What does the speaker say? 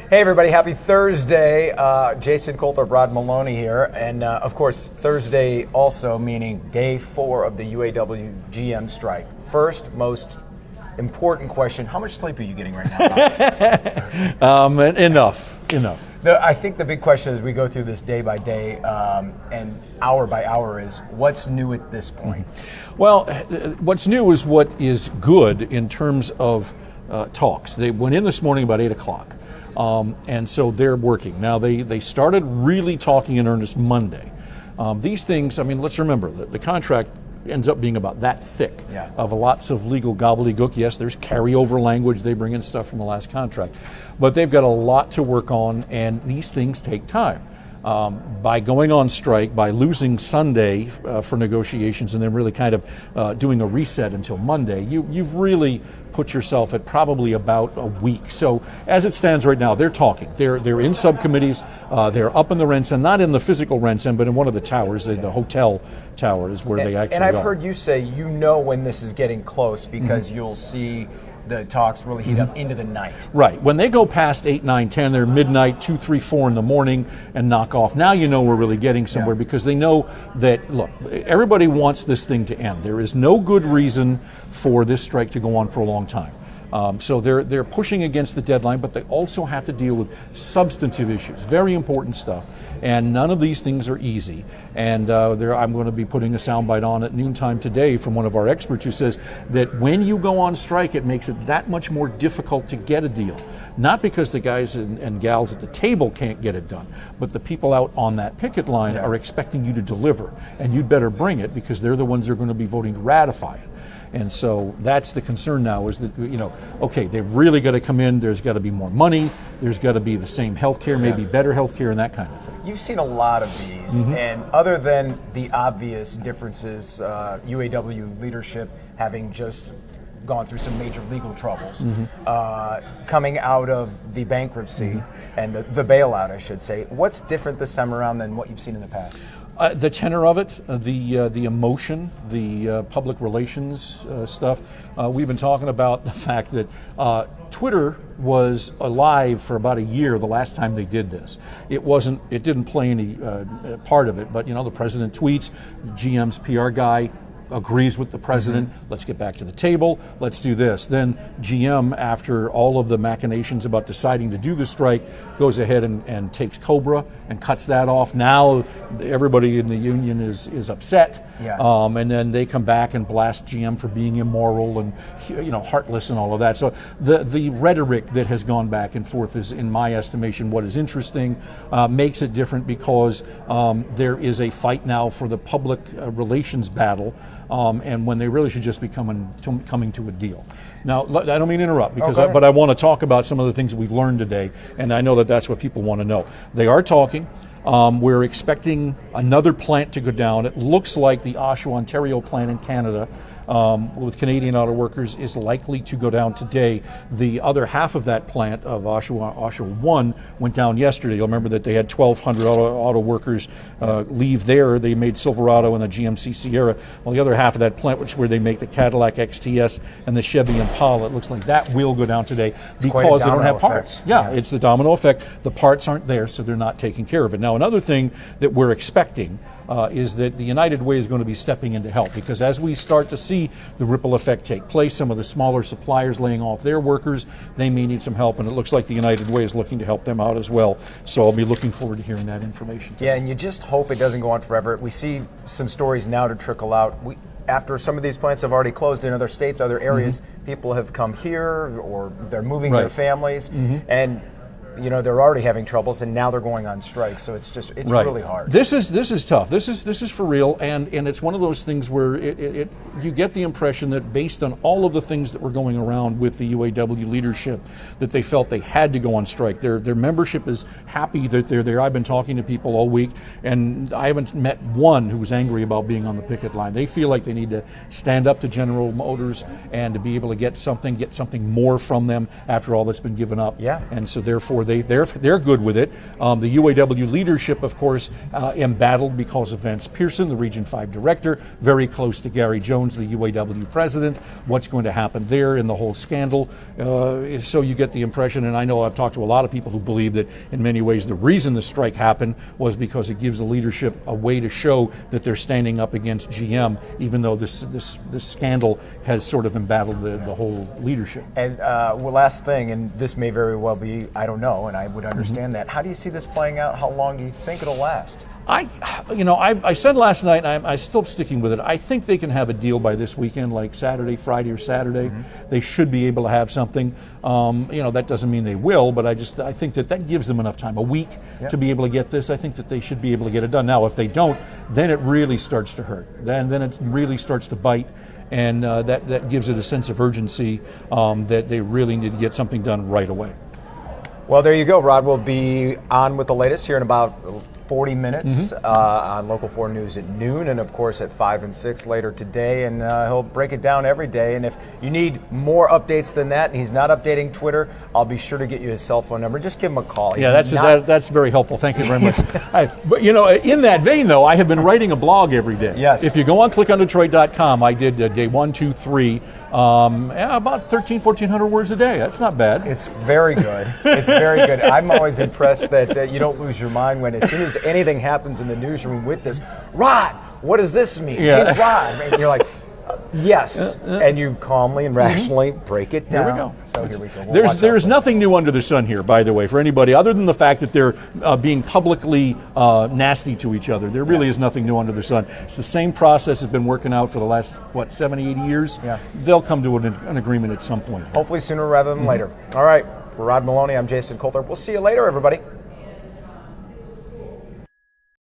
Hey everybody, happy Thursday. Jason Colthorpe, Rod Maloney here. And of course, Thursday also meaning day 4 of the UAW-GM strike. First, most important question, how much sleep are you getting right now? Enough. I think the big question as we go through this day by day and hour by hour is, what's new at this point? Well, what's new is what is good in terms of talks. They went in this morning about 8 o'clock. And so they're working. Now, they started really talking in earnest Monday. These things, I mean, let's remember that the contract ends up being about that thick of lots of legal gobbledygook. Yes, there's carryover language. They bring in stuff from the last contract. But they've got a lot to work on, and these things take time. By going on strike, by losing Sunday for negotiations and then really kind of doing a reset until Monday, you've really put yourself at probably about a week. So as it stands right now, they're talking. They're in subcommittees. They're up in the Rensen, not in the physical Rensen, but in one of the towers, the hotel tower is where they actually are. And I've heard you say you know when this is getting close because you'll see the talks really heat up into the night. Right. When they go past 8, 9, 10, they're midnight, 2, 3, 4 in the morning and knock off. Now you know we're really getting somewhere because they know that, look, everybody wants this thing to end. There is no good reason for this strike to go on for a long time. So they're pushing against the deadline, but they also have to deal with substantive issues, very important stuff. And none of these things are easy. And I'm going to be putting a soundbite on at noontime today from one of our experts who says that when you go on strike, it makes it that much more difficult to get a deal. Not because the guys and gals at the table can't get it done, but the people out on that picket line are expecting you to deliver. And you'd better bring it because they're the ones that are going to be voting to ratify it. And so that's the concern now is that, okay, they've really got to come in. There's got to be more money. There's got to be the same health care, maybe better health care and that kind of thing. You've seen a lot of these. And other than the obvious differences, UAW leadership having just gone through some major legal troubles, coming out of the bankruptcy and the bailout, I should say, what's different this time around than what you've seen in the past? The tenor of it, the emotion, the public relations stuff. We've been talking about the fact that Twitter was alive for about a year the last time they did this. It didn't play any part of it, but the president tweets, GM's PR guy agrees with the president, let's get back to the table, let's do this. Then GM, after all of the machinations about deciding to do the strike, goes ahead and takes COBRA and cuts that off. Now everybody in the union is upset, and then they come back and blast GM for being immoral and heartless and all of that. So the rhetoric that has gone back and forth is, in my estimation, what is interesting, makes it different because there is a fight now for the public relations battle. And when they really should just be coming to a deal. Now, I don't mean to interrupt, but I want to talk about some of the things that we've learned today, and I know that that's what people want to know. They are talking. We're expecting another plant to go down. It looks like the Oshawa, Ontario plant in Canada with Canadian auto workers is likely to go down today. The other half of that plant of Oshawa 1 went down yesterday. You'll remember that they had 1,200 auto workers leave there. They made Silverado and the GMC Sierra. Well, the other half of that plant, which is where they make the Cadillac XTS and the Chevy Impala, it looks like that will go down today because they don't have parts. It's the domino effect. The parts aren't there, so they're not taking care of it. Now, another thing that we're expecting is that the United Way is going to be stepping in to help, because as we start to see the ripple effect take place, some of the smaller suppliers laying off their workers, they may need some help, and it looks like the United Way is looking to help them out as well. So I'll be looking forward to hearing that information today. Yeah, and you just hope it doesn't go on forever. We see some stories now to trickle out. After some of these plants have already closed in other states, other areas, people have come here or they're moving their families, and they're already having troubles, and now they're going on strike. So it's really hard. This is tough. This is for real, and it's one of those things where you get the impression that based on all of the things that were going around with the UAW leadership, that they felt they had to go on strike. Their membership is happy that they're there. I've been talking to people all week, and I haven't met one who was angry about being on the picket line. They feel like they need to stand up to General Motors and to be able to get something more from them after all that's been given up. Yeah. And so therefore they're good with it. The UAW leadership, of course, embattled because of Vance Pearson, the Region 5 director, very close to Gary Jones, the UAW president. What's going to happen there in the whole scandal? So you get the impression, and I know I've talked to a lot of people who believe that in many ways the reason the strike happened was because it gives the leadership a way to show that they're standing up against GM, even though this scandal has sort of embattled the whole leadership. And last thing, and this may very well be, I don't know, and I would understand that. How do you see this playing out? How long do you think it'll last? I said last night, and I'm still sticking with it. I think they can have a deal by this weekend, like Friday or Saturday. They should be able to have something. That doesn't mean they will, but I think that gives them enough time, a week, to be able to get this. I think that they should be able to get it done. Now, if they don't, then it really starts to hurt. Then it really starts to bite, and that gives it a sense of urgency that they really need to get something done right away. Well, there you go. Rod will be on with the latest here in about 40 minutes on Local 4 News at noon, and of course at 5 and 6 later today, and he'll break it down every day. And if you need more updates than that, and he's not updating Twitter, I'll be sure to get you his cell phone number. Just give him a call. That's very helpful. Thank you very much. But in that vein, though, I have been writing a blog every day. Yes. If you go on clickondetroit.com, I did day 1, 2, 3, about 1,400 words a day. That's not bad. It's very good. It's very good. I'm always impressed that you don't lose your mind when as soon as anything happens in the newsroom with this, Rod, what does this mean? Yeah. Hey, Rod. And you're like, yes. And you calmly and rationally break it down. There we go. So here we go. There's nothing new under the sun here, by the way, for anybody, other than the fact that they're being publicly nasty to each other. There really is nothing new under the sun. It's the same process has been working out for the last, 70, 80 years? Yeah. They'll come to an agreement at some point. Hopefully sooner rather than later. All right. For Rod Maloney, I'm Jason Coulter. We'll see you later, everybody.